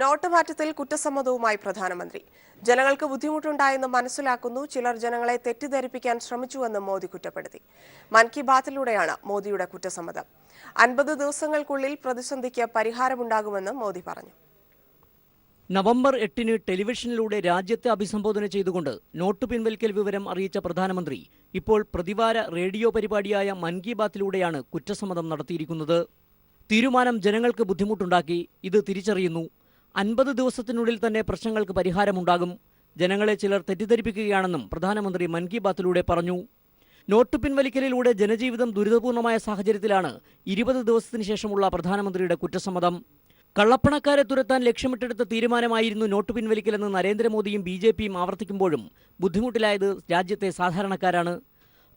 Not മാറ്റത്തിൽ കുറ്റസമ്മതവുമായി പ്രധാനമന്ത്രി. ജനങ്ങൾക്ക് ബുദ്ധിമുട്ടുണ്ടായെന്ന് മനസ്സിലാക്കുന്നു, ചിലർ ജനങ്ങളെ തെറ്റിദ്ധരിപ്പിക്കാൻ ശ്രമിച്ചുവെന്നും മോദി കുറ്റപ്പെടുത്തി. മൻ കി ബാത്തിലൂടെയാണ് മോദിയുടെ കുറ്റസമ്മതം. 50 ദിവസങ്ങൾക്കുള്ളിൽ പ്രതിസന്ധിക്ക് പരിഹാരമുണ്ടാകുമെന്നും മോദി പറഞ്ഞു. നവംബർ 8-ന് ടെലിവിഷനിലൂടെ രാജ്യത്തെ അഭിസംബോധന ചെയ്തുകൊണ്ട് നോട്ട് പിൻവലിക്കൽ വിവരം അറിയിച്ച പ്രധാനമന്ത്രി ഇപ്പോൾ പ്രതിവാര റേഡിയോ പരിപാടിയായ മൻ കി ബാത്തിലൂടെയാണ് കുറ്റസമ്മതം നടത്തിയിരിക്കുന്നത്. തീരുമാനം ജനങ്ങൾക്ക് ബുദ്ധിമുട്ടുണ്ടാക്കി, ഇത് തിരിച്ചറിയുന്നു. 50 ദിവസത്തിനുള്ളിൽ തന്നെ പ്രശ്നങ്ങൾക്ക് പരിഹാരമുണ്ടാകും. ജനങ്ങളെ ചിലർ തെറ്റിദ്ധരിപ്പിക്കുകയാണെന്നും പ്രധാനമന്ത്രി മൻ കി ബാത്തിലൂടെ പറഞ്ഞു. നോട്ട് പിൻവലിക്കലിലൂടെ ജനജീവിതം ദുരിതപൂർണമായ സാഹചര്യത്തിലാണ് 20 ദിവസത്തിന് ശേഷമുള്ള പ്രധാനമന്ത്രിയുടെ കുറ്റസമ്മതം. കള്ളപ്പണക്കാരെ തുരത്താൻ ലക്ഷ്യമിട്ടെടുത്ത തീരുമാനമായിരുന്നു നോട്ട് പിൻവലിക്കലെന്ന് നരേന്ദ്രമോദിയും BJPയും ആവർത്തിക്കുമ്പോഴും ബുദ്ധിമുട്ടിലായത് രാജ്യത്തെ സാധാരണക്കാരാണ്.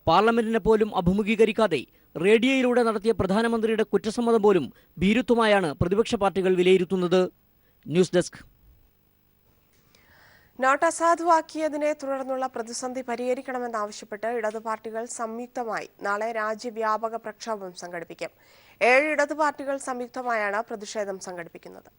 പാർലമെന്റിനെ പോലും അഭിമുഖീകരിക്കാതെ റേഡിയോയിലൂടെ നടത്തിയ പ്രധാനമന്ത്രിയുടെ കുറ്റസമ്മതം പോലും ഭീരുത്വമായാണ് പ്രതിപക്ഷ പാർട്ടികൾ വിലയിരുത്തുന്നത്. News desk. നോട്ട് അസാധുവാക്കിയതിനെ തുടർന്നുള്ള പ്രതിസന്ധി പരിഹരിക്കണമെന്നാവശ്യപ്പെട്ട് ഇടത് പാർട്ടികൾ സംയുക്തമായി നാളെ രാജ്യവ്യാപക പ്രക്ഷോഭം സംഘടിപ്പിക്കും. 7 ഇടത് പാർട്ടികൾ സംയുക്തമായാണ് പ്രതിഷേധം സംഘടിപ്പിക്കുന്നത്.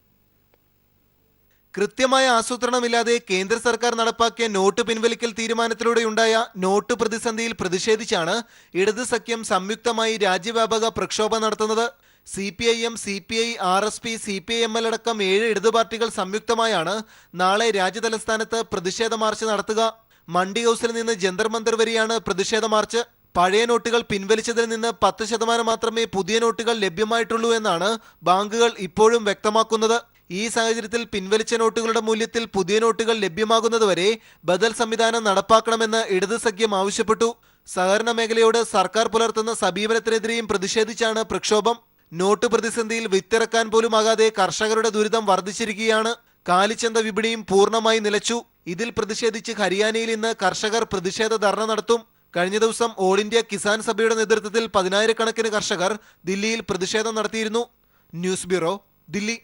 കൃത്യമായ ആസൂത്രണമില്ലാതെ കേന്ദ്ര സർക്കാർ നടപ്പാക്കിയ നോട്ട് പിൻവലിക്കൽ തീരുമാനത്തിലൂടെയുണ്ടായ നോട്ട് പ്രതിസന്ധിയിൽ പ്രതിഷേധിച്ചാണ് ഇടത് സഖ്യം സംയുക്തമായി രാജ്യവ്യാപക പ്രക്ഷോഭം നടത്തുന്നത്. CPIM, CPI, RSP, CPIML അടക്കം 7 ഇടത് പാർട്ടികൾ സംയുക്തമായാണ് നാളെ രാജ്യതലസ്ഥാനത്ത് പ്രതിഷേധ മാർച്ച് നടത്തുക. മണ്ഡി ഹൗസിൽ നിന്ന് ജന്തർ മന്ദർ വരെയാണ് പ്രതിഷേധ മാർച്ച്. പഴയ നോട്ടുകൾ പിൻവലിച്ചതിൽ നിന്ന് 10% മാത്രമേ പുതിയ നോട്ടുകൾ ലഭ്യമായിട്ടുള്ളൂ എന്നാണ് ബാങ്കുകൾ ഇപ്പോഴും വ്യക്തമാക്കുന്നത്. ഈ സാഹചര്യത്തിൽ പിൻവലിച്ച നോട്ടുകളുടെ മൂല്യത്തിൽ പുതിയ നോട്ടുകൾ ലഭ്യമാകുന്നതുവരെ ബദൽ സംവിധാനം നടപ്പാക്കണമെന്ന് ഇടത് സഖ്യം ആവശ്യപ്പെട്ടു. സഹകരണ മേഖലയോട് സർക്കാർ പുലർത്തുന്ന സമീപനത്തിനെതിരെയും പ്രതിഷേധിച്ചാണ് പ്രക്ഷോഭം. നോട്ട് പ്രതിസന്ധിയിൽ വിത്തിറക്കാൻ പോലുമാകാതെ കർഷകരുടെ ദുരിതം വർദ്ധിച്ചിരിക്കുകയാണ്. കാലിച്ചന്ത വിപണിയും പൂർണ്ണമായി നിലച്ചു. ഇതിൽ പ്രതിഷേധിച്ച് ഹരിയാനയിൽ ഇന്ന് കർഷകർ പ്രതിഷേധ ധർണ നടത്തും. കഴിഞ്ഞ ദിവസം ഓൾ ഇന്ത്യ കിസാൻ സഭയുടെ നേതൃത്വത്തിൽ 10,000-കണക്കിന് കർഷകർ ദില്ലിയിൽ പ്രതിഷേധം നടത്തിയിരുന്നു. News bureau, Delhi.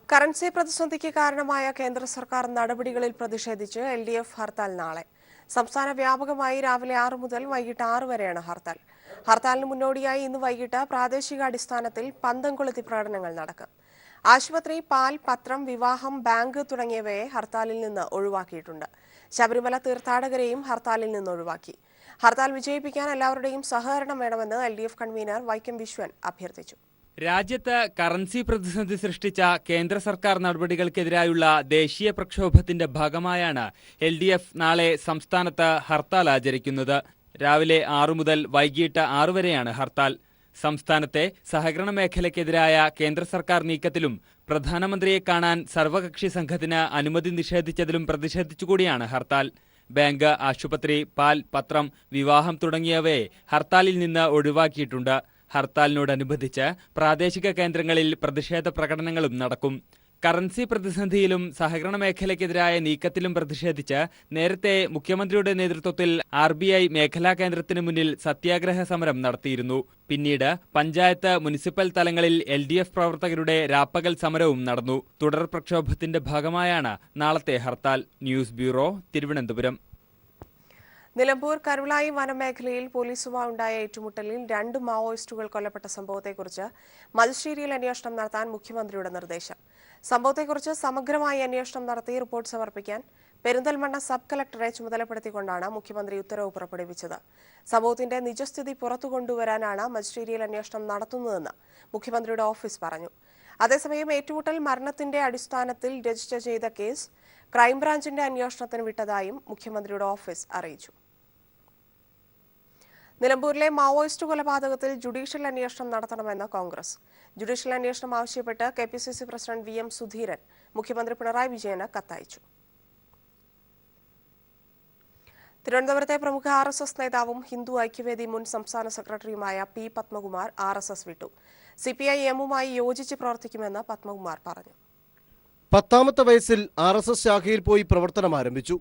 കറൻസി പ്രതിസന്ധിക്ക് കാരണമായ കേന്ദ്ര സർക്കാർ നടപടികളിൽ പ്രതിഷേധിച്ച് LDF ഹർത്താൽ നാളെ. സംസ്ഥാന വ്യാപകമായി രാവിലെ 6 മുതൽ വൈകിട്ട് 6 വരെയാണ് ഹർത്താൽ. ഹർത്താലിന് മുന്നോടിയായി ഇന്ന് വൈകിട്ട് പ്രാദേശികാടിസ്ഥാനത്തിൽ പന്തം കൊളുത്തി പ്രകടനങ്ങൾ നടക്കും. ആശുപത്രി, പാൽ, പത്രം, വിവാഹം, ബാങ്ക് തുടങ്ങിയവയെ ഹർത്താലിൽ നിന്ന് ഒഴിവാക്കിയിട്ടുണ്ട്. ശബരിമല തീർത്ഥാടകരെയും ഹർത്താലിൽ നിന്ന് ഒഴിവാക്കി. ഹർത്താൽ വിജയിപ്പിക്കാൻ എല്ലാവരുടെയും സഹകരണം വേണമെന്ന് LDF കൺവീനർ വൈക്കം വിശ്വൻ അഭ്യർത്ഥിച്ചു. രാജ്യത്ത് കറൻസി പ്രതിസന്ധി സൃഷ്ടിച്ച കേന്ദ്ര സർക്കാർ നടപടികൾക്കെതിരായുള്ള ദേശീയ പ്രക്ഷോഭത്തിന്റെ ഭാഗമായാണ് LDF നാളെ സംസ്ഥാനത്ത് ഹർത്താൽ ആചരിക്കുന്നത്. രാവിലെ 6 മുതൽ വൈകിട്ട് 6 വരെയാണ് ഹർത്താൽ. സംസ്ഥാനത്തെ സഹകരണ മേഖലയ്ക്കെതിരായ കേന്ദ്ര സർക്കാർ നീക്കത്തിലും പ്രധാനമന്ത്രിയെ കാണാൻ സർവകക്ഷി സംഘത്തിന് അനുമതി നിഷേധിച്ചതിലും പ്രതിഷേധിച്ചുകൂടിയാണ് ഹർത്താൽ. ബാങ്ക്, ആശുപത്രി, പാൽ, പത്രം, വിവാഹം തുടങ്ങിയവയെ ഹർത്താലിൽ നിന്ന് ഒഴിവാക്കിയിട്ടുണ്ട്. ഹർത്താലിനോടനുബന്ധിച്ച് പ്രാദേശിക കേന്ദ്രങ്ങളിൽ പ്രതിഷേധ പ്രകടനങ്ങളും നടക്കും. കറൻസി പ്രതിസന്ധിയിലും സഹകരണ മേഖലയ്ക്കെതിരായ നീക്കത്തിലും പ്രതിഷേധിച്ച് നേരത്തെ മുഖ്യമന്ത്രിയുടെ നേതൃത്വത്തിൽ RBI മേഖലാ കേന്ദ്രത്തിന് മുന്നിൽ സത്യാഗ്രഹ സമരം നടത്തിയിരുന്നു. പിന്നീട് പഞ്ചായത്ത്, മുനിസിപ്പൽ തലങ്ങളിൽ LDF പ്രവർത്തകരുടെ രാപ്പകൽ സമരവും നടന്നു. തുടർ പ്രക്ഷോഭത്തിന്റെ ഭാഗമായാണ് നാളത്തെ ഹർത്താൽ. News bureau, Thiruvananthapuram. നിലമ്പൂർ കരുളായി വനമേഖലയിൽ പോലീസുമായി ഉണ്ടായ ഏറ്റുമുട്ടലിൽ 2 മാവോയിസ്റ്റുകൾ കൊല്ലപ്പെട്ട സംഭവത്തെക്കുറിച്ച് മജിസ്ട്രേറ്റിയൽ അന്വേഷണം നടത്താൻ മുഖ്യമന്ത്രിയുടെ നിർദ്ദേശം. സംഭവത്തെക്കുറിച്ച് സമഗ്രമായ അന്വേഷണം നടത്തി റിപ്പോർട്ട് സമർപ്പിക്കാൻ പെരിന്തൽമണ്ണ സബ് കളക്ടറെ ചുമതലപ്പെടുത്തിക്കൊണ്ടാണ് മുഖ്യമന്ത്രി ഉത്തരവ് പുറപ്പെടുവിച്ചത്. സംഭവത്തിന്റെ നിജസ്ഥിതി പുറത്തുകൊണ്ടുവരാനാണ് മജിസ്ട്രേറ്റിയൽ അന്വേഷണം നടത്തുന്നതെന്ന് മുഖ്യമന്ത്രിയുടെ ഓഫീസ് പറഞ്ഞു. അതേസമയം ഏറ്റുമുട്ടൽ മരണത്തിന്റെ അടിസ്ഥാനത്തിൽ രജിസ്റ്റർ ചെയ്ത കേസ് ക്രൈംബ്രാഞ്ചിന്റെ അന്വേഷണത്തിന് വിട്ടതായും മുഖ്യമന്ത്രിയുടെ ഓഫീസ് അറിയിച്ചു. നിലമ്പൂരിലെ മാവോയിസ്റ്റ് കൊലപാതകത്തിൽ ജുഡീഷ്യൽ അന്വേഷണം നടത്തണമെന്ന് കോൺഗ്രസ്. ജുഡീഷ്യൽ അന്വേഷണം ആവശ്യപ്പെട്ട് KPCC പ്രസിഡന്റ് VM സുധീരൻ മുഖ്യമന്ത്രി പിണറായി വിജയന് കത്തയച്ചു. തിരുവനന്തപുരത്തെ പ്രമുഖ RSS നേതാവും ഹിന്ദു ഐക്യവേദി മുൻ സംസ്ഥാന സെക്രട്ടറിയുമായ P. പത്മകുമാർ RSS വിട്ടു. CPIMുമായി യോജിച്ച് പ്രവർത്തിക്കുമെന്ന് പത്മകുമാർ പറഞ്ഞു. 10ാമത്തെ വയസ്സിൽ RSS ശാഖയിൽ പോയി പ്രവർത്തനം ആരംഭിച്ചു.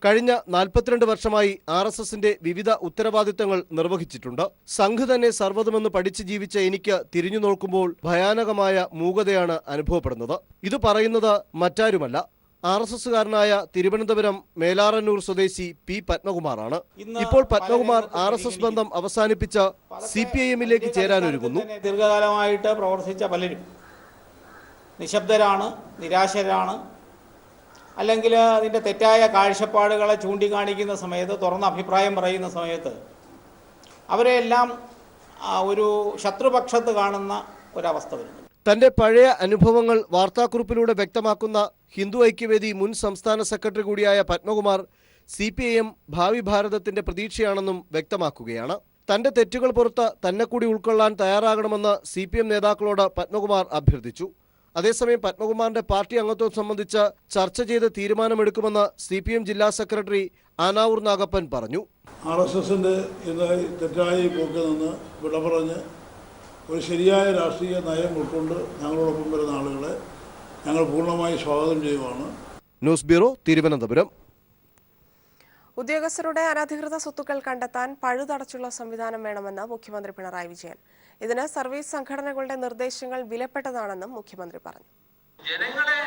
കഴിഞ്ഞ 42 വർഷമായി RSSന്റെ വിവിധ ഉത്തരവാദിത്തങ്ങൾ നിർവഹിച്ചിട്ടുണ്ട്. സംഘ് തന്നെ സർവ്വതുമെന്ന് പഠിച്ചു ജീവിച്ച എനിക്ക് തിരിഞ്ഞു നോക്കുമ്പോൾ ഭയാനകമായ മൂകതയാണ് അനുഭവപ്പെടുന്നത്. ഇത് പറയുന്നത് മറ്റാരുമല്ല, RSSകാരനായ തിരുവനന്തപുരം മേലാറന്നൂർ സ്വദേശി P. പത്മകുമാറാണ്. ഇപ്പോൾ പത്മകുമാർ RSS ബന്ധം അവസാനിപ്പിച്ച് CPIMലേക്ക് ചേരാനൊരുങ്ങുന്നു. ദീർഘകാലമായിട്ട് പ്രവർത്തിച്ച പലരും നിശബ്ദരാണ്, നിരാശരാണ്, അല്ലെങ്കിൽ അതിൻ്റെ തെറ്റായ കാഴ്ചപ്പാടുകളെ ചൂണ്ടിക്കാണിക്കുന്ന സമയത്ത്, തുറന്ന അഭിപ്രായം പറയുന്ന സമയത്ത് അവരെല്ലാം ഒരു ശത്രുപക്ഷത്ത് കാണുന്ന ഒരവസ്ഥ വരുന്നു. തന്റെ പഴയ അനുഭവങ്ങൾ വാർത്താക്കുറിപ്പിലൂടെ വ്യക്തമാക്കുന്ന ഹിന്ദു ഐക്യവേദി മുൻ സംസ്ഥാന സെക്രട്ടറി കൂടിയായ പത്മകുമാർ CPIM ഭാവി ഭാരതത്തിന്റെ പ്രതീക്ഷയാണെന്നും വ്യക്തമാക്കുകയാണ്. തന്റെ തെറ്റുകൾ പുറത്ത് തന്നെ കൂടി ഉൾക്കൊള്ളാൻ തയ്യാറാകണമെന്ന് CPM നേതാക്കളോട് പത്മകുമാർ അഭ്യർത്ഥിച്ചു. അതേസമയം പത്മകുമാറിന്റെ പാർട്ടി അംഗത്വം സംബന്ധിച്ച് ചർച്ച ചെയ്ത് തീരുമാനമെടുക്കുമെന്ന് CPM ജില്ലാ സെക്രട്ടറി ആനാവൂർ നാഗപ്പൻ പറഞ്ഞു. RSSന്റെ തെറ്റായ പോക്കിൽ നിന്ന് വിട പറഞ്ഞ് ഒരു ശരിയായ രാഷ്ട്രീയ നയം ഉൾക്കൊണ്ട് ഞങ്ങളോടൊപ്പം വരുന്ന ആളുകളെ ഞങ്ങൾ പൂർണ്ണമായി സ്വാഗതം ചെയ്യുവാണ്. News bureau, Thiruvananthapuram. ഉദ്യോഗസ്ഥരുടെ അനധികൃത സ്വത്തുക്കൾ കണ്ടെത്താൻ പഴുതടച്ചുള്ള സംവിധാനം വേണമെന്ന് മുഖ്യമന്ത്രി പിണറായി വിജയൻ. ഇതിന് സർവീസ് സംഘടനകളുടെ നിർദ്ദേശങ്ങൾ വിലപ്പെട്ടതാണെന്നും മുഖ്യമന്ത്രി പറഞ്ഞു. ജനങ്ങളെ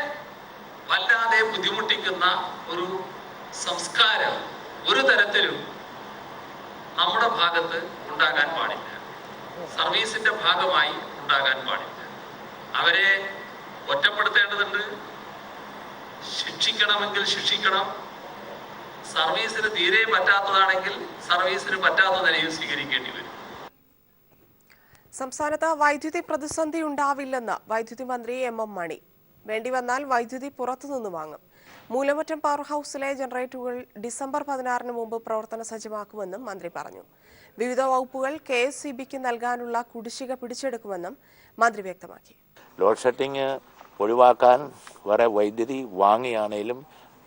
വല്ലാതെ ബുദ്ധിമുട്ടിക്കുന്ന ഒരു സംസ്കാരം ഒരു തരത്തിലും നമ്മുടെ ഭാഗത്ത് ഉണ്ടാകാൻ പാടില്ല, സർവീസിന്റെ ഭാഗമായി ഉണ്ടാകാൻ പാടില്ല. അവരെ ഒറ്റപ്പെടുത്തേണ്ടതുണ്ട്, ശിക്ഷിക്കണമെങ്കിൽ ശിക്ഷിക്കണം. സർവീസിന് തീരെ പറ്റാത്തതാണെങ്കിൽ സർവീസിന് പറ്റാത്ത നിലയിൽ സ്വീകരിക്കേണ്ടി വരും. സംസ്ഥാനത്ത് വൈദ്യുതി പ്രതിസന്ധി ഉണ്ടാവില്ലെന്ന് വൈദ്യുതി മന്ത്രി MM മണി. വേണ്ടിവന്നാൽ വൈദ്യുതി പുറത്തുനിന്ന് വാങ്ങും. മൂലമറ്റം പവർ ഹൌസിലെ ജനറേറ്ററുകൾ ഡിസംബർ 16-ന് മുമ്പ് പ്രവർത്തന സജ്ജമാക്കുമെന്നും മന്ത്രി പറഞ്ഞു. വിവിധ വകുപ്പുകൾ KSEBക്ക് നൽകാനുള്ള കുടിശ്ശിക പിടിച്ചെടുക്കുമെന്നും മന്ത്രി വ്യക്തമാക്കി. ലോഡ് ഷെഡിങ് ഒഴിവാക്കാൻ വരെ വൈദ്യുതി വാങ്ങിയാണേലും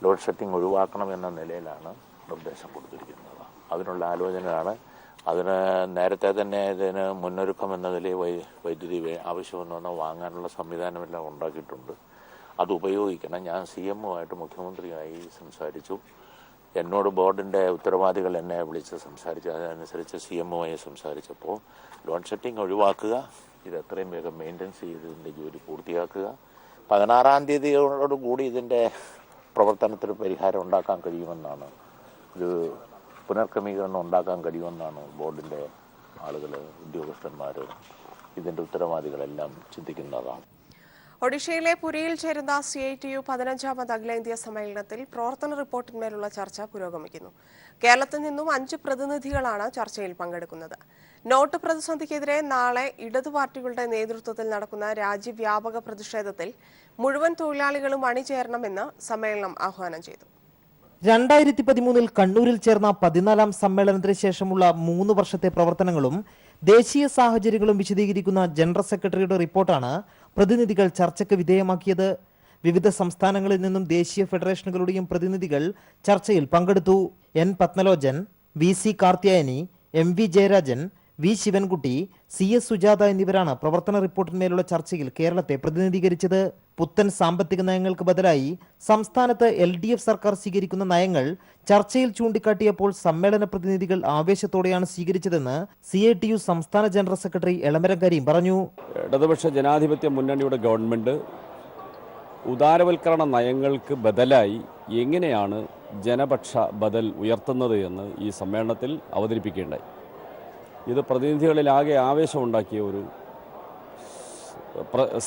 ലോഡ് ഷെഡിങ് ഒഴിവാക്കണമെന്ന നിലയിലാണ് നിർദ്ദേശം കൊടുത്തിരിക്കുന്നത്. അതിനുള്ള ആലോചനയാണ്. അതിന് നേരത്തെ തന്നെ ഇതിന് മുന്നൊരുക്കം എന്ന നിലയിൽ വൈദ്യുതി ആവശ്യമെന്ന് പറഞ്ഞാൽ വാങ്ങാനുള്ള സംവിധാനമെല്ലാം ഉണ്ടാക്കിയിട്ടുണ്ട്. അത് ഉപയോഗിക്കണം. ഞാൻ CMOയായിട്ട് മുഖ്യമന്ത്രിയായി സംസാരിച്ചു. എന്നോട് ബോർഡിൻ്റെ ഉത്തരവാദികൾ എന്നെ വിളിച്ച് സംസാരിച്ചു. അതനുസരിച്ച് CMOയായി സംസാരിച്ചപ്പോൾ ലോഡ് ഷെഡിങ് ഒഴിവാക്കുക, ഇത് എത്രയും വേഗം മെയിൻ്റെനൻസ് ചെയ്ത് ഇതിൻ്റെ ജോലി പൂർത്തിയാക്കുക, 16-ാം തീയതിയോടുകൂടി ഇതിൻ്റെ പ്രവർത്തനത്തിന് പരിഹാരം ഉണ്ടാക്കാൻ കഴിയുമെന്നാണ്, ഒരു പുനർക്രമീകരണം ഉണ്ടാക്കാൻ കഴിയുമെന്നാണ് ബോർഡിൻ്റെ ആളുകൾ, ഉദ്യോഗസ്ഥന്മാർ, ഇതിൻ്റെ ഉത്തരവാദികളെല്ലാം ചിന്തിക്കുന്നതാണ്. ഒഡീഷയിലെ പുരിയിൽ ചേരുന്ന CITU 15ാമത് അഖിലേന്ത്യാ സമ്മേളനത്തിൽ പ്രവർത്തന റിപ്പോർട്ടിന്മേലുള്ള ചർച്ച പുരോഗമിക്കുന്നു. കേരളത്തിൽ നിന്നും 5 പ്രതിനിധികളാണ് ചർച്ചയിൽ പങ്കെടുക്കുന്നത്. നോട്ട് പ്രതിസന്ധിക്കെതിരെ നാളെ ഇടതു പാർട്ടികളുടെ നേതൃത്വത്തിൽ നടക്കുന്ന രാജ്യവ്യാപക പ്രതിഷേധത്തിൽ മുഴുവൻ തൊഴിലാളികളും അണിചേരണമെന്ന് സമ്മേളനം ആഹ്വാനം ചെയ്തു. 2013 കണ്ണൂരിൽ ചേർന്ന 14ാം സമ്മേളനത്തിന് ശേഷമുള്ള 3 വർഷത്തെ പ്രവർത്തനങ്ങളും ദേശീയ സാഹചര്യങ്ങളും വിശദീകരിക്കുന്ന ജനറൽ സെക്രട്ടറിയുടെ റിപ്പോർട്ടാണ് പ്രതിനിധികൾ ചർച്ചയ്ക്ക് വിധേയമാക്കിയത്. വിവിധ സംസ്ഥാനങ്ങളിൽ നിന്നും ദേശീയ ഫെഡറേഷനുകളുടെയും പ്രതിനിധികൾ ചർച്ചയിൽ പങ്കെടുത്തു. N പത്മലോചൻ, VC Karthiyayani, MV Jayarajan, V Sivankutty, CS Sujatha എന്നിവരാണ് പ്രവർത്തന റിപ്പോർട്ടിന്മേലുള്ള ചർച്ചയിൽ കേരളത്തെ പ്രതിനിധീകരിച്ചത്. പുത്തൻ സാമ്പത്തിക നയങ്ങൾക്ക് ബദലായി സംസ്ഥാനത്ത് LDF സർക്കാർ സ്വീകരിക്കുന്ന നയങ്ങൾ ചർച്ചയിൽ ചൂണ്ടിക്കാട്ടിയപ്പോൾ സമ്മേളന പ്രതിനിധികൾ ആവേശത്തോടെയാണ് സ്വീകരിച്ചതെന്ന് CITU സംസ്ഥാന ജനറൽ സെക്രട്ടറി എളമരം കരീം പറഞ്ഞു. ഇടതുപക്ഷ ജനാധിപത്യ മുന്നണിയുടെ ഗവൺമെന്റ് ഉദാരവൽക്കരണ നയങ്ങൾക്ക് ബദലായി എങ്ങനെയാണ് ജനപക്ഷ ബദൽ ഉയർത്തുന്നത് എന്ന് ഈ സമ്മേളനത്തിൽ അവതരിപ്പിക്കേണ്ടായി. ഇത് പ്രതിനിധികളിലാകെ ആവേശമുണ്ടാക്കിയ ഒരു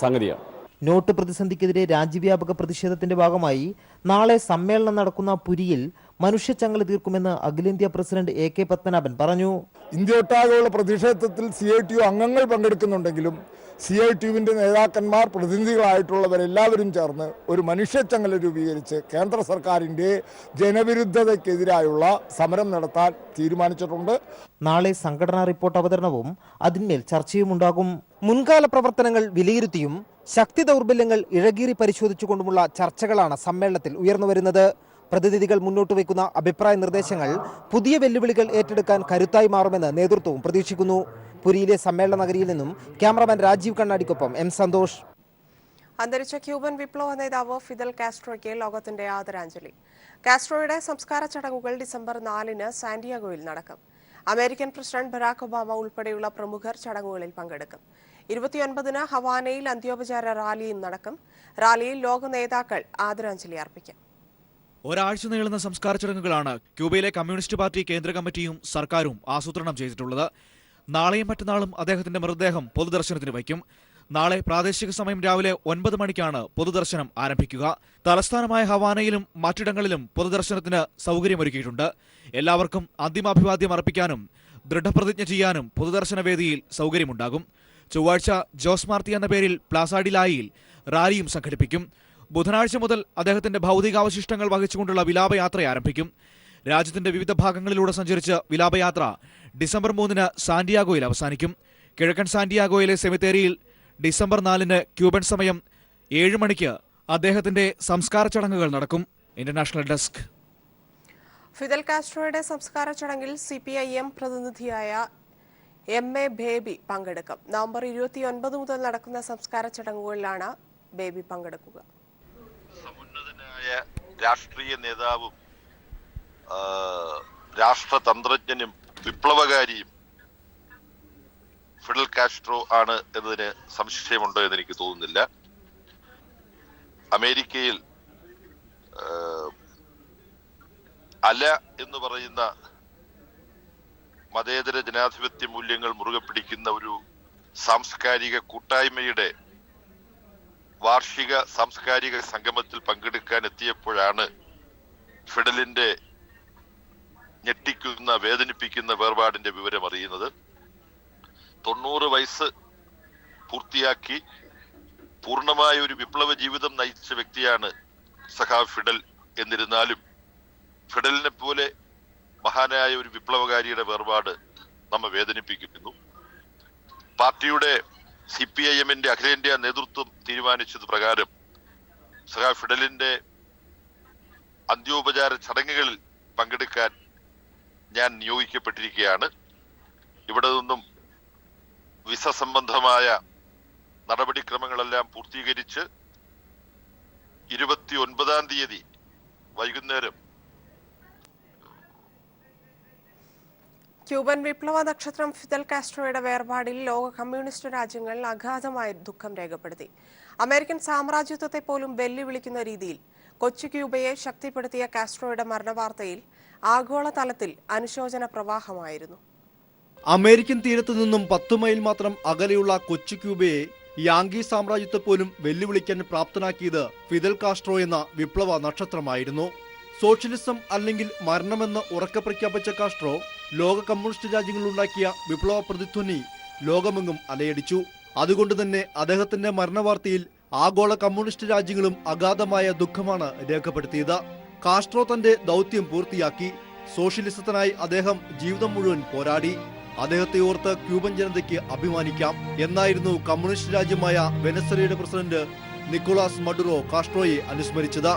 സംഗതിയാണ്. നോട്ട് പ്രതിസന്ധിക്കെതിരെ രാജ്യവ്യാപക പ്രതിഷേധത്തിന്റെ ഭാഗമായി നാളെ സമ്മേളനം നടക്കുന്ന പുരിയിൽ മനുഷ്യച്ചങ്ങല തീർക്കുമെന്ന് അഖിലേന്ത്യാ പ്രസിഡന്റ് AK പത്മനാഭൻ പറഞ്ഞു. ഇന്ത്യയൊട്ടാകെയുള്ള പ്രതിഷേധത്തിൽ CITU അംഗങ്ങൾ പങ്കെടുക്കുന്നുണ്ടെങ്കിലും CITUവിൻ്റെ നേതാക്കന്മാർ, പ്രതിനിധികളായിട്ടുള്ളവരെല്ലാവരും ചേർന്ന് ഒരു മനുഷ്യച്ചങ്ങല രൂപീകരിച്ച് കേന്ദ്ര സർക്കാരിൻ്റെ ജനവിരുദ്ധതയ്ക്കെതിരായുള്ള സമരം നടത്താൻ തീരുമാനിച്ചിട്ടുണ്ട്. നാളെ സംഘടനാ റിപ്പോർട്ട് അവതരണവും അതിന്മേൽ ചർച്ചയുമുണ്ടാകും. മുൻകാല പ്രവർത്തനങ്ങൾ വിലയിരുത്തിയും ശക്തി ദൗർബല്യങ്ങൾ ഇഴകീറി പരിശോധിച്ചുകൊണ്ടുമുള്ള ചർച്ചകളാണ് സമ്മേളനത്തിൽ ഉയർന്നുവരുന്നത്. പ്രതിനിധികൾ മുന്നോട്ട് വയ്ക്കുന്ന അഭിപ്രായ നിർദ്ദേശങ്ങൾ പുതിയ വെല്ലുവിളികൾ ഏറ്റെടുക്കാൻ കരുത്തായി മാറുമെന്ന് നേതൃത്വവും പ്രതീക്ഷിക്കുന്നു. പുരിയിലെ സമ്മേളന നഗരിയിൽ നിന്നും ക്യാമറമാൻ രാജീവ് കണ്ണാടിക്കൊപ്പം M സന്തോഷ്. അന്തരിച്ച ക്യൂബൻ വിപ്ലവ നേതാവ് ഫിദൽ കാസ്ട്രോയ്ക്ക് ലോകത്തിന്റെ ആദരാഞ്ജലി. കാസ്ട്രോയുടെ സംസ്കാര ചടങ്ങുകൾ ഡിസംബർ 4-ന് സാന്റിയാഗോയിൽ നടക്കും. അമേരിക്കൻ പ്രസിഡന്റ് ബരാക് ഒബാമ ഉൾപ്പെടെയുള്ള പ്രമുഖർ ചടങ്ങുകളിൽ പങ്കെടുക്കും. 29-ന് ഹവാനയിൽ അന്ത്യോപചാര റാലിയും നടക്കും. റാലിയിൽ ലോക നേതാക്കൾ ആദരാഞ്ജലി അർപ്പിക്കും. ഒരാഴ്ച നീളുന്ന സംസ്കാര ചടങ്ങുകളാണ് ക്യൂബയിലെ കമ്മ്യൂണിസ്റ്റ് പാർട്ടി കേന്ദ്ര കമ്മിറ്റിയും സർക്കാരും ആസൂത്രണം ചെയ്തിട്ടുള്ളത്. നാളെയും മറ്റന്നാളും അദ്ദേഹത്തിന്റെ മൃതദേഹം പൊതുദർശനത്തിന് വയ്ക്കും. നാളെ പ്രാദേശിക സമയം രാവിലെ 9 മണിക്കാണ് പൊതുദർശനം ആരംഭിക്കുക. തലസ്ഥാനമായ ഹവാനയിലും മറ്റിടങ്ങളിലും പൊതുദർശനത്തിന് സൗകര്യമൊരുക്കിയിട്ടുണ്ട്. എല്ലാവർക്കും അന്തിമാഭിവാദ്യം അർപ്പിക്കാനും ദൃഢപ്രതിജ്ഞ ചെയ്യാനും പൊതുദർശന വേദിയിൽ സൗകര്യമുണ്ടാകും. ചൊവ്വാഴ്ച ജോസ് മാർത്തി എന്ന പേരിൽ പ്ലാസാഡിലായിൽ റാലിയും സംഘടിപ്പിക്കും. ബുധനാഴ്ച മുതൽ അദ്ദേഹത്തിന്റെ ഭൗതികാവശിഷ്ടങ്ങൾ വഹിച്ചുകൊണ്ടുള്ള വിലാപയാത്ര ആരംഭിക്കും. രാജ്യത്തിന്റെ വിവിധ ഭാഗങ്ങളിലൂടെ സഞ്ചരിച്ച് വിലാപയാത്ര ഡിസംബർ 3 സാന്റിയാഗോയിൽ അവസാനിക്കും. കിഴക്കൻ സാന്റിയാഗോയിലെ സെമിത്തേരിയിൽ ഡിസംബർ 4 ക്യൂബൻ സമയം 7 മണിക്ക് അദ്ദേഹത്തിന്റെ സംസ്കാര ചടങ്ങുകൾ നടക്കും. International desk. ഫിദൽ കാസ്ട്രോയുടെ സംസ്കാര ചടങ്ങിൽ CPIM പ്രതിനിധിയായ MA ബേബി പങ്കെടുക്കും. നവംബർ 29 മുതൽ നടക്കുന്ന സംസ്കാര ചടങ്ങുകളിലാണ് ബേബി പങ്കെടുക്കുക. സമുന്നതനായ രാഷ്ട്രീയ നേതാവും രാഷ്ട്രതന്ത്രജ്ഞനും വിപ്ലവകാരിയും ഫിഡൽ കാസ്ട്രോ ആണ് എന്നതിന് സംശയമുണ്ടോ എന്ന് എനിക്ക് തോന്നുന്നില്ല. അമേരിക്കയിൽ അല എന്ന് പറയുന്ന മതേതര ജനാധിപത്യ മൂല്യങ്ങൾ മുറുകെ പിടിക്കുന്ന ഒരു സാംസ്കാരിക കൂട്ടായ്മയുടെ വാർഷിക സാംസ്കാരിക സംഗമത്തിൽ പങ്കെടുക്കാൻ എത്തിയപ്പോഴാണ് ഫിഡലിന്റെ ഞെട്ടിക്കുന്ന വേദനിപ്പിക്കുന്ന വേർപാടിന്റെ വിവരം അറിയുന്നത്. 90 വയസ്സ് പൂർത്തിയാക്കി പൂർണ്ണമായ ഒരു വിപ്ലവ ജീവിതം നയിച്ച വ്യക്തിയാണ് സഖാവ് ഫിഡൽ. എന്നിരുന്നാലും ഫിഡലിനെ പോലെ മഹാനായ ഒരു വിപ്ലവകാരിയുടെ വേർപാട് നമ്മെ വേദനിപ്പിക്കുന്നു. പാർട്ടിയുടെ CPIM-ന്റെ അഖിലേന്ത്യാ നേതൃത്വം തീരുമാനിച്ചത് പ്രകാരം സഖാവ് ഫിഡലിന്റെ അന്ത്യോപചാര ചടങ്ങുകളിൽ പങ്കെടുക്കാൻ ഞാൻ നിയോഗിക്കപ്പെട്ടിരിക്കുകയാണ്. ഇവിടെ നിന്നും വിസ സംബന്ധമായ നടപടിക്രമങ്ങളെല്ലാം പൂർത്തീകരിച്ച് 29-ാം തീയതി വൈകുന്നേരം ക്യൂബൻ വിപ്ലവ നക്ഷത്രം ഫിദൽ കാസ്ട്രോയുടെ വേർപാടിൽ ലോക കമ്മ്യൂണിസ്റ്റ് രാജ്യങ്ങൾ അഗാധമായ ദുഃഖം രേഖപ്പെടുത്തി. അമേരിക്കൻ സാമ്രാജ്യത്വത്തെ പോലും വെല്ലുവിളിക്കുന്ന രീതിയിൽ കൊച്ചു ക്യൂബയെ ശക്തിപ്പെടുത്തിയ കാസ്ട്രോയുടെ മരണവാർത്തയിൽ ആഗോളതലത്തിൽ അനുശോചന പ്രവാഹമായിരുന്നു. അമേരിക്കൻ തീരത്തു നിന്നും 10 മൈൽ മാത്രം അകലെയുള്ള കൊച്ചു ക്യൂബയെ യാങ്കി സാമ്രാജ്യത്തെ പോലും വെല്ലുവിളിക്കാൻ പ്രാപ്തനാക്കിയത് ഫിദൽ കാസ്ട്രോ എന്ന വിപ്ലവ നക്ഷത്രമായിരുന്നു. സോഷ്യലിസം അല്ലെങ്കിൽ മരണമെന്ന് ഉറക്കെ പ്രഖ്യാപിച്ച കാസ്ട്രോ ലോക കമ്മ്യൂണിസ്റ്റ് രാജ്യങ്ങളുണ്ടാക്കിയ വിപ്ലവ പ്രതിധ്വനി ലോകമെങ്ങും അലയടിച്ചു. അതുകൊണ്ട് തന്നെ അദ്ദേഹത്തിന്റെ മരണവാർത്തയിൽ ആഗോള കമ്മ്യൂണിസ്റ്റ് രാജ്യങ്ങളും അഗാധമായ ദുഃഖമാണ് രേഖപ്പെടുത്തിയത്. കാസ്ട്രോ തന്റെ ദൗത്യം പൂർത്തിയാക്കി. സോഷ്യലിസത്തിനായി അദ്ദേഹം ജീവിതം മുഴുവൻ പോരാടി. അദ്ദേഹത്തെ ഓർത്ത് ക്യൂബൻ ജനതയ്ക്ക് അഭിമാനിക്കാം എന്നായിരുന്നു കമ്മ്യൂണിസ്റ്റ് രാജ്യമായ വെനസ്വലയുടെ പ്രസിഡന്റ് നിക്കോളാസ് മഡുറോ കാസ്ട്രോയെ അനുസ്മരിച്ചത്.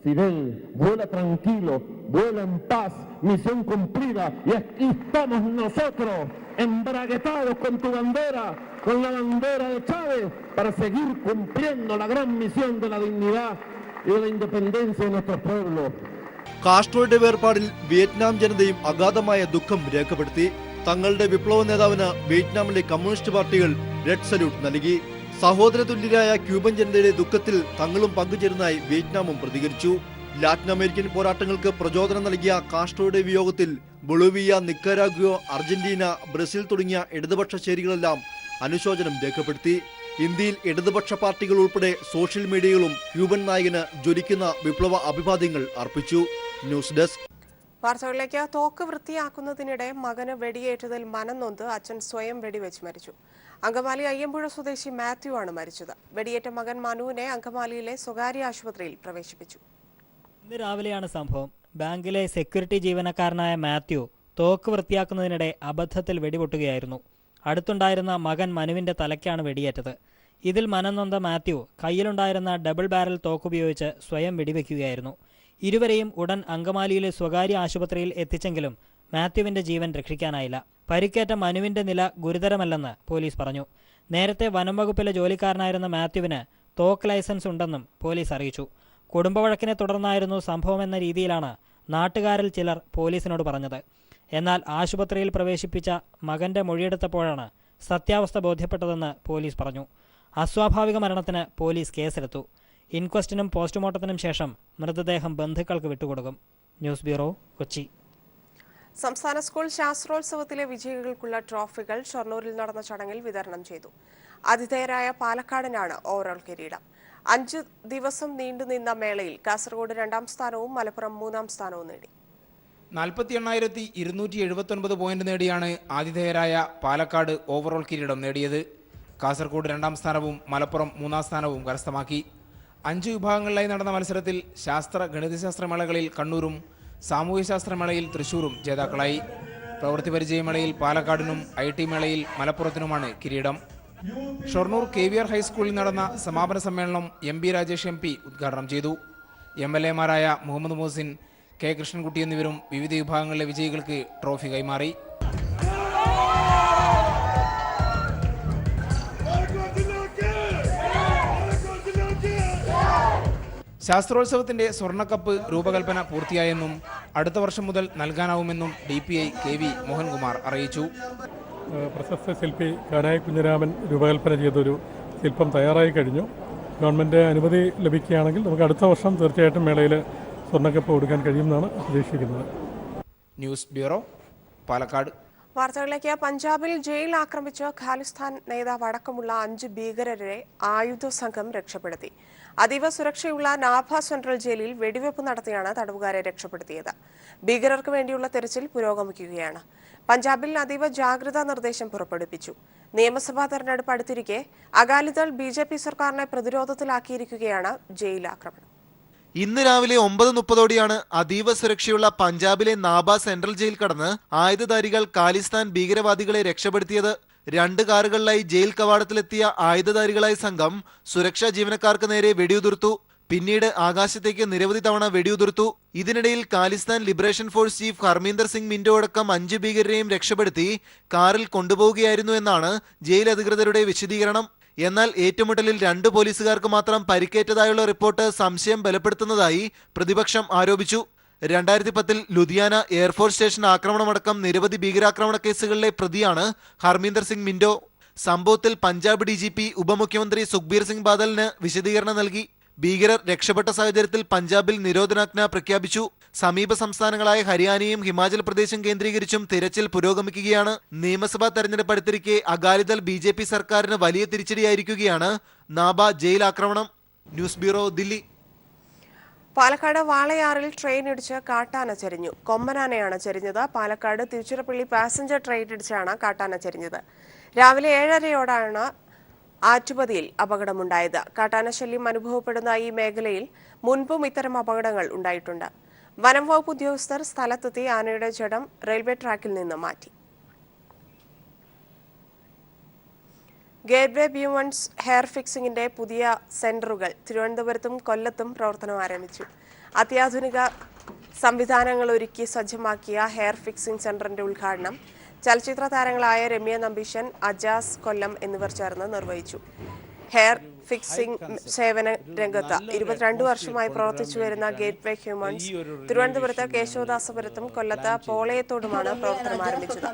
Fidel, vuela tranquilo, vuela en paz, misión cumplida, y aquí estamos nosotros, embraguetados con tu bandera, con la bandera de Chávez, para seguir cumpliendo la gran misión de la dignidad y de la independencia de nuestros pueblos. കാസ്ട്രോയുടെ വേർപാടിൽ Vietnam ജനതയും അഗാധമായ ദുഃഖം രേഖപ്പെടുത്തി. തങ്ങളുടെ വിപ്ലവ നേതാവിന് വിയറ്റ്നാമിലെ communist പാർട്ടികൾ റെഡ് സല്യൂട്ട് നൽകി. സഹോദര തുല്യരായ ക്യൂബൻ ജനതയുടെ ദുഃഖത്തിൽ തങ്ങളും പങ്കുചേരുന്നതായി വിയറ്റ്നാമും പ്രതികരിച്ചു. ലാറ്റിൻ അമേരിക്കൻ പോരാട്ടങ്ങൾക്ക് പ്രചോദനം നൽകിയ കാസ്ട്രോയുടെ വിയോഗത്തിൽ ബൊളീവിയ, നിക്കരാഗ്വ, അർജന്റീന, ബ്രസീൽ തുടങ്ങിയ ഇടതുപക്ഷ ചേരികളെല്ലാം അനുശോചനം രേഖപ്പെടുത്തി. ഇന്ത്യയിൽ ഇടതുപക്ഷ പാർട്ടികൾ ഉൾപ്പെടെ സോഷ്യൽ മീഡിയകളും ക്യൂബൻ നായകന് ജ്വലിക്കുന്ന വിപ്ലവ അഭിവാദ്യങ്ങൾ അർപ്പിച്ചു. News desk. വാർത്തകളിലേക്ക്. തോക്ക് വൃത്തിയാക്കുന്നതിനിടെ മകന് വെടിയേറ്റതിൽ മനം നൊന്ത് അച്ഛൻ സ്വയം വെടിവെച്ച് മരിച്ചു. അങ്കമാലി അയ്യമ്പുഴ സ്വദേശി മാത്യു ആണ് മരിച്ചത്. വെടിയേറ്റ മകൻ മനുവിനെ അങ്കമാലിയിലെ സ്വകാര്യ ആശുപത്രിയിൽ പ്രവേശിപ്പിച്ചു. ഇന്ന് രാവിലെയാണ് സംഭവം. ബാങ്കിലെ സെക്യൂരിറ്റി ജീവനക്കാരനായ മാത്യു തോക്ക് വൃത്തിയാക്കുന്നതിനിടെ അബദ്ധത്തിൽ വെടിപൊട്ടുകയായിരുന്നു. അടുത്തുണ്ടായിരുന്ന മകൻ മനുവിന്റെ തലയ്ക്കാണ് വെടിയേറ്റത്. ഇതിൽ മനം നൊന്ത മാത്യു കയ്യിലുണ്ടായിരുന്ന ഡബിൾ ബാരൽ തോക്കുപയോഗിച്ച് സ്വയം വെടിവെക്കുകയായിരുന്നു. ഇരുവരെയും ഉടൻ അങ്കമാലിയിലെ സ്വകാര്യ ആശുപത്രിയിൽ എത്തിച്ചെങ്കിലും മാത്യുവിന്റെ ജീവൻ രക്ഷിക്കാനായില്ല. പരിക്കേറ്റ മനുവിന്റെ നില ഗുരുതരമല്ലെന്ന് പോലീസ് പറഞ്ഞു. നേരത്തെ വനം വകുപ്പിലെ ജോലിക്കാരനായിരുന്ന മാത്യുവിന് തോക്ക് ലൈസൻസ് ഉണ്ടെന്നും പോലീസ് അറിയിച്ചു. കുടുംബവഴക്കിനെ തുടർന്നായിരുന്നു സംഭവമെന്ന രീതിയിലാണ് നാട്ടുകാരിൽ ചിലർ പോലീസിനോട് പറഞ്ഞത്. എന്നാൽ ആശുപത്രിയിൽ പ്രവേശിപ്പിച്ച മകന്റെ മൊഴിയെടുത്തപ്പോഴാണ് സത്യാവസ്ഥ ബോധ്യപ്പെട്ടതെന്ന് പോലീസ് പറഞ്ഞു. അസ്വാഭാവിക മരണത്തിന് പോലീസ് കേസെടുത്തു. ഇൻക്വസ്റ്റിനും പോസ്റ്റ്മോർട്ടത്തിനും ശേഷം മൃതദേഹം ബന്ധുക്കൾക്ക് വിട്ടുകൊടുക്കും. News bureau, Kochi. സംസ്ഥാന സ്കൂൾ ശാസ്ത്രോത്സവത്തിലെ വിജയികൾക്കുള്ള ട്രോഫികൾ ഷൊർണൂരിൽ നടന്ന ചടങ്ങിൽ വിതരണം ചെയ്തു. ആതിഥേയരായ പാലക്കാടിനാണ് ഓവറോൾ കിരീടം. 5 ദിവസം നീണ്ടുനിന്ന മേളയിൽ കാസർഗോഡ് 2ാം സ്ഥാനവും മലപ്പുറം 3ാം സ്ഥാനവും നേടി. 48,279 പോയിന്റ് നേടിയാണ് ആതിഥേയരായ പാലക്കാട് ഓവറോൾ കിരീടം നേടിയത്. കാസർഗോഡ് 2ാം സ്ഥാനവും മലപ്പുറം 3ാം സ്ഥാനവും കരസ്ഥമാക്കി. 5 വിഭാഗങ്ങളിലായി നടന്ന മത്സരത്തിൽ ശാസ്ത്ര ഗണിതശാസ്ത്ര മേളകളിൽ കണ്ണൂരും സാമൂഹ്യശാസ്ത്ര മേളയിൽ തൃശൂരും ജേതാക്കളായി. പ്രവൃത്തി പരിചയമേളയിൽ പാലക്കാടിനും IT മേളയിൽ മലപ്പുറത്തിനുമാണ് കിരീടം. ഷൊർണൂർ KVR ഹൈസ്കൂളിൽ നടന്ന സമാപന സമ്മേളനം MB രാജേഷ് MP ഉദ്ഘാടനം ചെയ്തു. MLA മാരായ മുഹമ്മദ് മോസിൻ, K കൃഷ്ണൻകുട്ടി എന്നിവരും വിവിധ വിഭാഗങ്ങളിലെ വിജയികൾക്ക് ട്രോഫി കൈമാറി. ശാസ്ത്രോത്സവത്തിന്റെ സ്വർണ്ണക്കപ്പ് രൂപകൽപ്പന പൂർത്തിയായെന്നും അടുത്ത വർഷം മുതൽ നൽകാനാവുമെന്നും DPI KV മോഹൻകുമാർ അറിയിച്ചു. പ്രശസ്ത ശില്പി കാനായി കുഞ്ഞിരാമൻ രൂപകൽപ്പന ചെയ്തൊരു ശില്പം തയ്യാറായി കഴിഞ്ഞു. ഗവൺമെൻറ് അനുമതി ലഭിക്കുകയാണെങ്കിൽ നമുക്ക് അടുത്ത വർഷം തീർച്ചയായിട്ടും മേളയിൽ സ്വർണ്ണക്കപ്പ് കൊടുക്കാൻ കഴിയുമെന്നാണ് പ്രതീക്ഷിക്കുന്നത്. News bureau, Palakkad. വാർത്തകളിലേക്ക്. പഞ്ചാബിൽ ജയിൽ ആക്രമിച്ച് ഖാലിസ്ഥാൻ നേതാവ് അടക്കമുള്ള 5 ഭീകരരെ ആയുധ സംഘം രക്ഷപ്പെടുത്തി. അതീവ സുരക്ഷയുള്ള നാഭ സെൻട്രൽ ജയിലിൽ വെടിവെപ്പ് നടത്തിയാണ് തടവുകാരെ രക്ഷപ്പെടുത്തിയത്. ഭീകരർക്ക് വേണ്ടിയുള്ള തെരച്ചിൽ പുരോഗമിക്കുകയാണ്. പഞ്ചാബിൽ അതീവ ജാഗ്രതാ നിർദ്ദേശം പുറപ്പെടുവിച്ചു. നിയമസഭാ തെരഞ്ഞെടുപ്പ് അടുത്തിരിക്കെ അകാലിദൾ BJP സർക്കാരിനെ പ്രതിരോധത്തിലാക്കിയിരിക്കുകയാണ് ജയിൽ ആക്രമണം. ഇന്ന് രാവിലെ 9:30ഓടെയാണ് അതീവ സുരക്ഷയുള്ള പഞ്ചാബിലെ നാഭ സെൻട്രൽ ജയിൽ കടന്ന് ആയുധധാരികൾ ഖാലിസ്ഥാൻ ഭീകരവാദികളെ രക്ഷപ്പെടുത്തിയത്. 2 കാറുകളിലായി ജയിൽ കവാടത്തിലെത്തിയ ആയുധധാരികളായ സംഘം സുരക്ഷാ ജീവനക്കാർക്ക് നേരെ വെടിയുതിർത്തു. പിന്നീട് ആകാശത്തേക്ക് നിരവധി തവണ വെടിയുതിർത്തു. ഇതിനിടയിൽ Khalistan liberation force chief Harminder Singh Minto അടക്കം 5 ഭീകരരെയും രക്ഷപ്പെടുത്തി കാറിൽ കൊണ്ടുപോവുകയായിരുന്നു എന്നാണ് ജയിൽ അധികൃതരുടെ വിശദീകരണം. എന്നാൽ ഏറ്റുമുട്ടലിൽ 2 പോലീസുകാർക്ക് മാത്രം പരിക്കേറ്റതായുള്ള റിപ്പോർട്ട് സംശയം ബലപ്പെടുത്തുന്നതായി പ്രതിപക്ഷം ആരോപിച്ചു. 2010 ലുധിയാന എയർഫോഴ്സ് സ്റ്റേഷൻ ആക്രമണമടക്കം നിരവധി ഭീകരാക്രമണ കേസുകളിലെ പ്രതിയാണ് ഹർമീന്ദർ സിംഗ് മിന്റോ. സംഭവത്തിൽ പഞ്ചാബ് DGP ഉപമുഖ്യമന്ത്രി സുഖ്ബീർ സിംഗ് ബാദലിന് വിശദീകരണം നൽകി. ഭീകരർ രക്ഷപ്പെട്ട സാഹചര്യത്തിൽ പഞ്ചാബിൽ നിരോധനാജ്ഞ പ്രഖ്യാപിച്ചു. സമീപ സംസ്ഥാനങ്ങളായ ഹരിയാനയും ഹിമാചൽ പ്രദേശും കേന്ദ്രീകരിച്ചും തിരച്ചിൽ പുരോഗമിക്കുകയാണ്. നിയമസഭാ തെരഞ്ഞെടുപ്പ് അടുത്തിരിക്കെ അകാലിദൾ BJP സർക്കാരിന് വലിയ തിരിച്ചടിയായിരിക്കുകയാണ് നാഭ ജയിൽ ആക്രമണം. News bureau, Dilli. പാലക്കാട് വാളയാറിൽ ട്രെയിൻ ഇടിച്ച് കാട്ടാന ചരിഞ്ഞു. കൊമ്പനാനയാണ് ചരിഞ്ഞത്. പാലക്കാട് തിരുച്ചിറപ്പള്ളി പാസഞ്ചർ ട്രെയിൻ ഇടിച്ചാണ് കാട്ടാന ചരിഞ്ഞത്. രാവിലെ 7:30യോടാണ് ആറ്റുപതിയിൽ അപകടമുണ്ടായത്. കാട്ടാന ശല്യം അനുഭവപ്പെടുന്ന ഈ മേഖലയിൽ മുൻപും ഇത്തരം അപകടങ്ങൾ ഉണ്ടായിട്ടുണ്ട്. വനം വകുപ്പ് ഉദ്യോഗസ്ഥർ സ്ഥലത്തെത്തി ആനയുടെ ജഡം റെയിൽവേ ട്രാക്കിൽ നിന്ന് മാറ്റി. ഗേറ്റ്വേ ബ്യൂമൺസ് ഹെയർ ഫിക്സിംഗിന്റെ പുതിയ സെന്ററുകൾ തിരുവനന്തപുരത്തും കൊല്ലത്തും പ്രവർത്തനം ആരംഭിച്ചു. അത്യാധുനിക സംവിധാനങ്ങൾ ഒരുക്കി സജ്ജമാക്കിയ ഹെയർ ഫിക്സിംഗ് സെന്ററിന്റെ ഉദ്ഘാടനം ചലച്ചിത്ര താരങ്ങളായ രമ്യ നമ്പീശൻ, അജാസ് കൊല്ലം എന്നിവർ ചേർന്ന് നിർവഹിച്ചു. ഹെയർ ഫിക്സിംഗ് സേവന രംഗത്ത് 22 വർഷമായി പ്രവർത്തിച്ചു വരുന്ന ഗേറ്റ്വേ ഹ്യൂമൻസ് തിരുവനന്തപുരത്ത് കേശവദാസപുരത്തും കൊല്ലത്ത് പോളയത്തോടുമാണ് പ്രവർത്തനം ആരംഭിച്ചത്.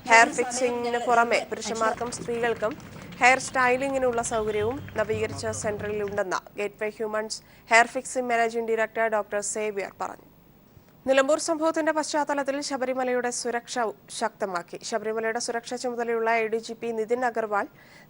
ഹെയർ ഫിക്സിംഗിന് പുറമെ പുരുഷന്മാർക്കും സ്ത്രീകൾക്കും ഹെയർ സ്റ്റൈലിംഗിനുള്ള സൗകര്യവും നവീകരിച്ച സെന്ററിൽ ഉണ്ടെന്ന് gateway humans hair fixing managing director doctor Xavier പറഞ്ഞു. നിലമ്പൂർ സംഭവത്തിന്റെ പശ്ചാത്തലത്തിൽ ശബരിമലയുടെ സുരക്ഷ ശക്തമാക്കി. ശബരിമലയുടെ സുരക്ഷാ ചുമതലയുള്ള ADGP നിതിൻ അഗർവാൾ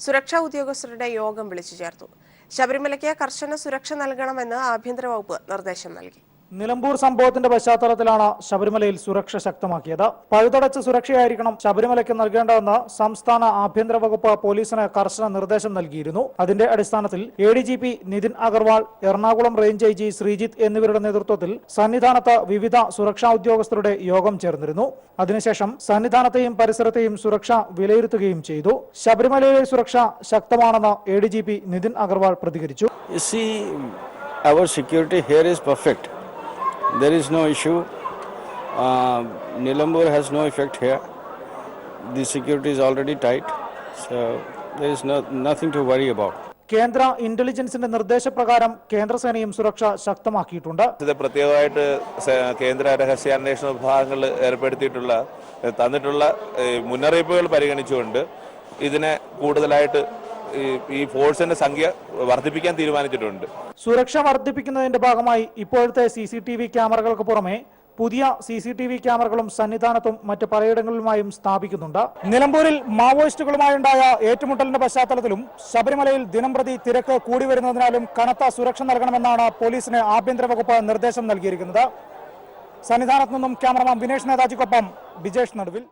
സുരക്ഷാ ഉദ്യോഗസ്ഥരുടെ യോഗം വിളിച്ചു ചേർത്തു. ശബരിമലയ്ക്ക് കർശന സുരക്ഷ നൽകണമെന്ന് ആഭ്യന്തര വകുപ്പ് നിർദ്ദേശം നൽകി. നിലമ്പൂർ സംഭവത്തിന്റെ പശ്ചാത്തലത്തിലാണ് ശബരിമലയിൽ സുരക്ഷ ശക്തമാക്കിയത്. പഴുതടച്ച സുരക്ഷയായിരിക്കണം ശബരിമലയ്ക്ക് നൽകേണ്ടതെന്ന് സംസ്ഥാന ആഭ്യന്തര വകുപ്പ് പോലീസിന് കർശന നിർദ്ദേശം നൽകിയിരുന്നു. അതിന്റെ അടിസ്ഥാനത്തിൽ ADGP Nitin Agarwal, Ernakulam range IG Sreejith എന്നിവരുടെ നേതൃത്വത്തിൽ സന്നിധാനത്ത് വിവിധ സുരക്ഷാ ഉദ്യോഗസ്ഥരുടെ യോഗം ചേർന്നിരുന്നു. അതിനുശേഷം സന്നിധാനത്തെയും പരിസരത്തെയും സുരക്ഷ വിലയിരുത്തുകയും ചെയ്തു. ശബരിമലയിലെ സുരക്ഷ ശക്തമാണെന്ന് ADGP നിതിൻ അഗർവാൾ പ്രതികരിച്ചു. There is no issue. Nilambur has no effect here. The security is already tight, so there is nothing to worry about. കേന്ദ്ര ഇന്റലിജൻസിന്റെ നിർദ്ദേശപ്രകാരം കേന്ദ്രസേനയും സുരക്ഷ ശക്തമാക്കിയിട്ടുണ്ട്. ഇത് പ്രത്യേകമായിട്ട് കേന്ദ്ര രഹസ്യാന്വേഷണ വിഭാഗങ്ങൾ തന്നിട്ടുള്ള മുന്നറിയിപ്പുകൾ പരിഗണിച്ചുകൊണ്ട് ഇതിനെ കൂടുതലായിട്ട് ഈ ഫോഴ്സിന്റെ സംഖ്യ വർദ്ധിപ്പിക്കാൻ തീരുമാനിച്ചിട്ടുണ്ട്. സുരക്ഷ വർദ്ധിപ്പിക്കുന്നതിന്റെ ഭാഗമായി ഇപ്പോഴത്തെ CCTV ക്യാമറകൾക്ക് പുറമെ പുതിയ CCTV ക്യാമറകളും സന്നിധാനത്തും മറ്റ് പലയിടങ്ങളിലുമായും സ്ഥാപിക്കുന്നുണ്ട്. നിലമ്പൂരിൽ മാവോയിസ്റ്റുകളുമായുണ്ടായ ഏറ്റുമുട്ടലിന്റെ പശ്ചാത്തലത്തിലും ശബരിമലയിൽ ദിനംപ്രതി തിരക്ക് കൂടി വരുന്നതിനാലും കനത്ത സുരക്ഷ നൽകണമെന്നാണ് പോലീസിന് ആഭ്യന്തര വകുപ്പ് നിർദ്ദേശം നൽകിയിരിക്കുന്നത്. സന്നിധാനത്ത് നിന്നും ക്യാമറമാൻ വിനേഷ് നേതാജിക്കൊപ്പം ബിജേഷ് നടുവിൽ.